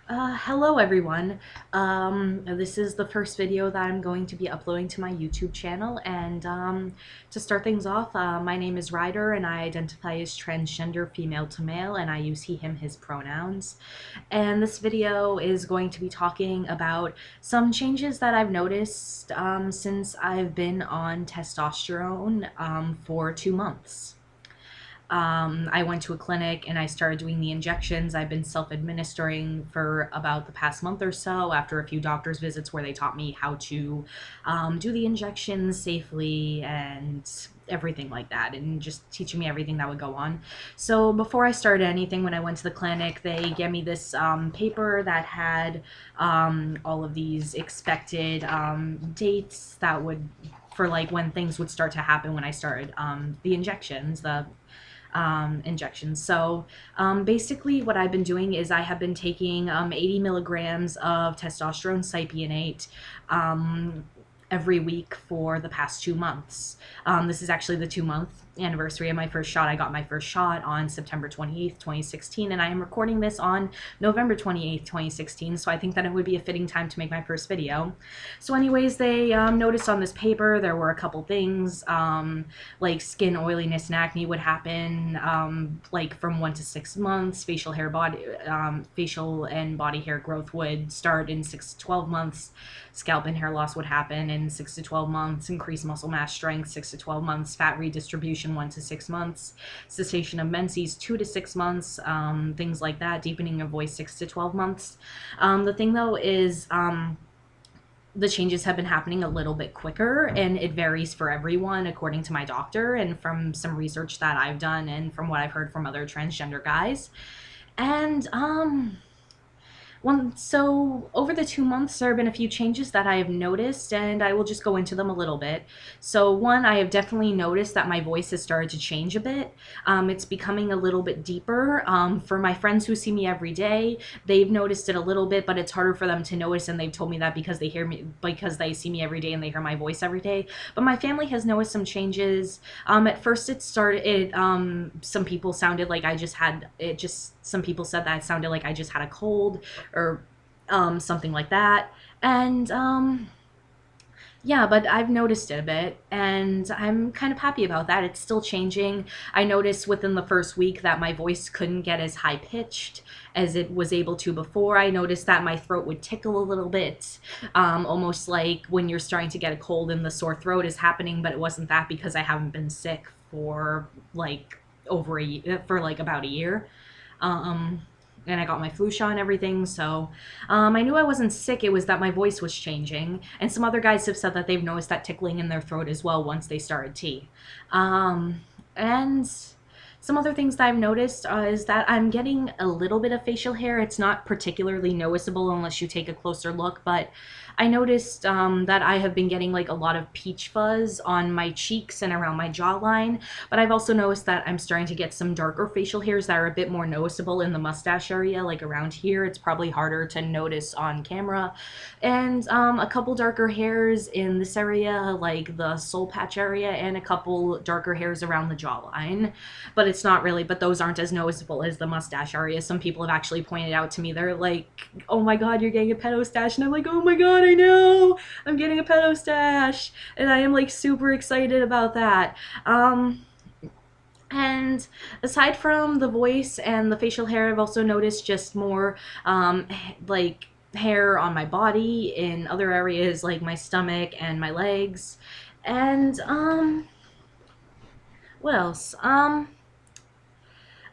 Hello everyone. This is the first video that I'm going to be uploading to my YouTube channel, and to start things off, my name is Ryder and I identify as transgender female to male, and I use he, him, his pronouns. And this video is going to be talking about some changes that I've noticed since I've been on testosterone for 2 months. I went to a clinic and I started doing the injections. I've been self-administering for about the past month or so after a few doctor's visits where they taught me how to do the injections safely and everything like that, and just teaching me everything that would go on. So before I started anything, when I went to the clinic, they gave me this paper that had all of these expected dates that would for like when things would start to happen when I started the injections, the injections. So basically what I've been doing is I have been taking 80 milligrams of testosterone cypionate every week for the past 2 months. This is actually the 2-month anniversary of my first shot. I got my first shot on September 28th, 2016, and I am recording this on November 28th, 2016, so I think that it would be a fitting time to make my first video. So anyways, they noticed on this paper there were a couple things, like skin oiliness and acne would happen like from 1 to 6 months, facial and body hair growth would start in 6 to 12 months, scalp and hair loss would happen in 6 to 12 months, increased muscle mass strength 6 to 12 months, fat redistribution 1 to 6 months, cessation of menses 2 to 6 months, things like that, deepening of voice 6 to 12 months. The thing though is the changes have been happening a little bit quicker, and it varies for everyone according to my doctor and from some research that I've done and from what I've heard from other transgender guys. And so over the 2 months, there have been a few changes that I have noticed, and I will just go into them a little bit. So one, I have definitely noticed that my voice has started to change a bit. It's becoming a little bit deeper. For my friends who see me every day, they've noticed it a little bit, but it's harder for them to notice, and they've told me that because they see me every day and they hear my voice every day. But my family has noticed some changes. At first some people sounded like some people said that it sounded like I just had a cold or something like that. And yeah, but I've noticed it a bit, and I'm kind of happy about that. It's still changing. I noticed within the first week that my voice couldn't get as high pitched as it was able to before. I noticed that my throat would tickle a little bit, almost like when you're starting to get a cold and the sore throat is happening, but it wasn't that because I haven't been sick for like about a year. And I got my flu shot and everything, so I knew I wasn't sick. It was that my voice was changing, and some other guys have said that they've noticed that tickling in their throat as well once they started tea. And some other things that I've noticed is that I'm getting a little bit of facial hair. It's not particularly noticeable unless you take a closer look, but I noticed that I have been getting like a lot of peach fuzz on my cheeks and around my jawline, but I've also noticed that I'm starting to get some darker facial hairs that are a bit more noticeable in the mustache area, like around here. It's probably harder to notice on camera. And a couple darker hairs in this area, like the soul patch area, and a couple darker hairs around the jawline. But it's not really, but those aren't as noticeable as the mustache area. Some people have actually pointed out to me, they're like, oh my god, you're getting a pedo stash, and I'm like, oh my god, I know, I'm getting a pedo stash, and I am like super excited about that. And aside from the voice and the facial hair, I've also noticed just more like hair on my body in other areas like my stomach and my legs. And what else?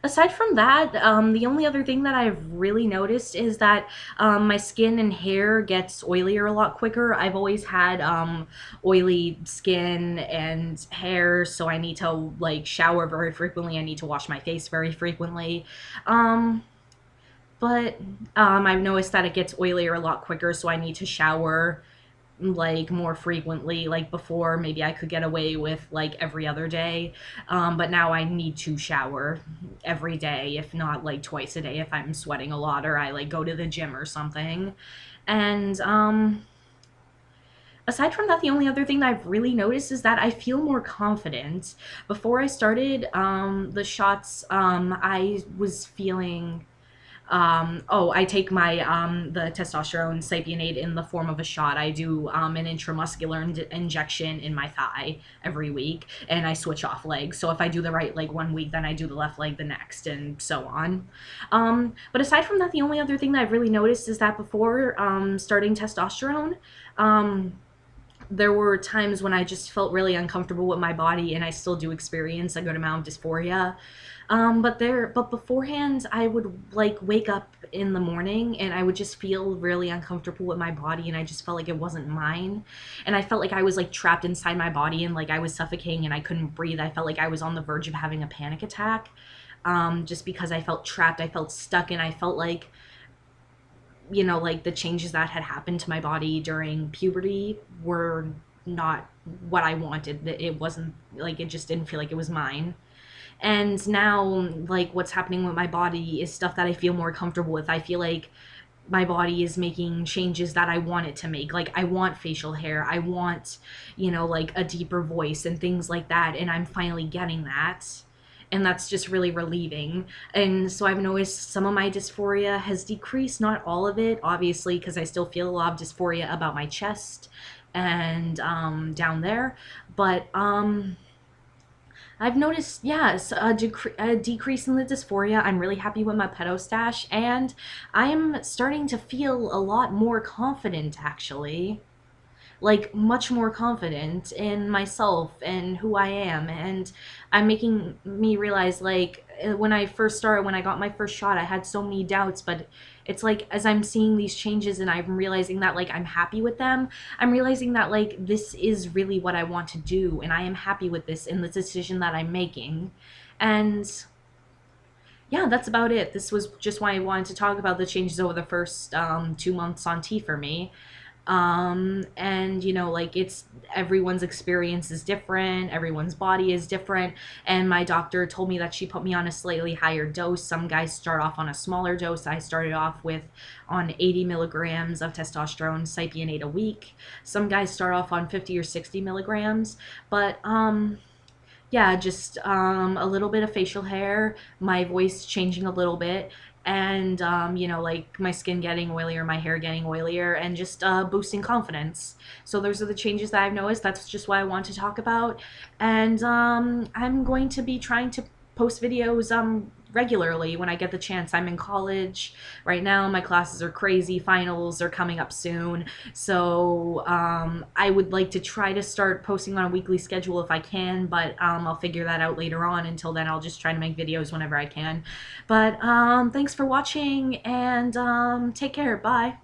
Aside from that, the only other thing that I've really noticed is that my skin and hair gets oilier a lot quicker. I've always had oily skin and hair, so I need to like shower very frequently. I need to wash my face very frequently. But I've noticed that it gets oilier a lot quicker, so I need to shower like more frequently. Like before, maybe I could get away with like every other day, but now I need to shower every day, if not like twice a day if I'm sweating a lot or I like go to the gym or something. And aside from that, the only other thing that I've really noticed is that I feel more confident. Before I started the shots, I was feeling Oh, I take my the testosterone cypionate in the form of a shot. I do an intramuscular injection in my thigh every week, and I switch off legs. So if I do the right leg one week, then I do the left leg the next, and so on. But aside from that, the only other thing that I've really noticed is that before starting testosterone, um, there were times when I just felt really uncomfortable with my body, and I still do experience a good amount of dysphoria. But beforehand, I would like wake up in the morning and I would just feel really uncomfortable with my body, and I just felt like it wasn't mine, and I felt like I was like trapped inside my body, and like I was suffocating and I couldn't breathe. I felt like I was on the verge of having a panic attack, just because I felt trapped, I felt stuck, and I felt like like the changes that had happened to my body during puberty were not what I wanted. It wasn't like, it just didn't feel like it was mine. And now, like, what's happening with my body is stuff that I feel more comfortable with. I feel like my body is making changes that I want it to make. Like, I want facial hair. I want, like a deeper voice and things like that. And I'm finally getting that. And that's just really relieving. And so I've noticed some of my dysphoria has decreased, not all of it, obviously, because I still feel a lot of dysphoria about my chest and down there. But I've noticed, yes, a decrease in the dysphoria. I'm really happy with my pedo stash, and I'm starting to feel a lot more confident, actually. Like, much more confident in myself and who I am. And I'm making me realize, like, when I first started, when I got my first shot, I had so many doubts, but it's like, as I'm seeing these changes and I'm realizing that, like, I'm happy with them, I'm realizing that, like, this is really what I want to do, and I am happy with this and the decision that I'm making. And yeah, that's about it. This was just why I wanted to talk about the changes over the first 2 months on T for me. And like, it's everyone's experience is different, everyone's body is different, and my doctor told me that she put me on a slightly higher dose. Some guys start off on a smaller dose. I started off with on 80 milligrams of testosterone cypionate a week. Some guys start off on 50 or 60 milligrams. But yeah, just a little bit of facial hair, my voice changing a little bit, and like my skin getting oilier, my hair getting oilier, and just boosting confidence. So those are the changes that I've noticed. That's just what I want to talk about, and I'm going to be trying to post videos regularly when I get the chance. I'm in college right now. My classes are crazy. Finals are coming up soon. So I would like to try to start posting on a weekly schedule if I can, but I'll figure that out later on. Until then, I'll just try to make videos whenever I can. But thanks for watching, and take care. Bye.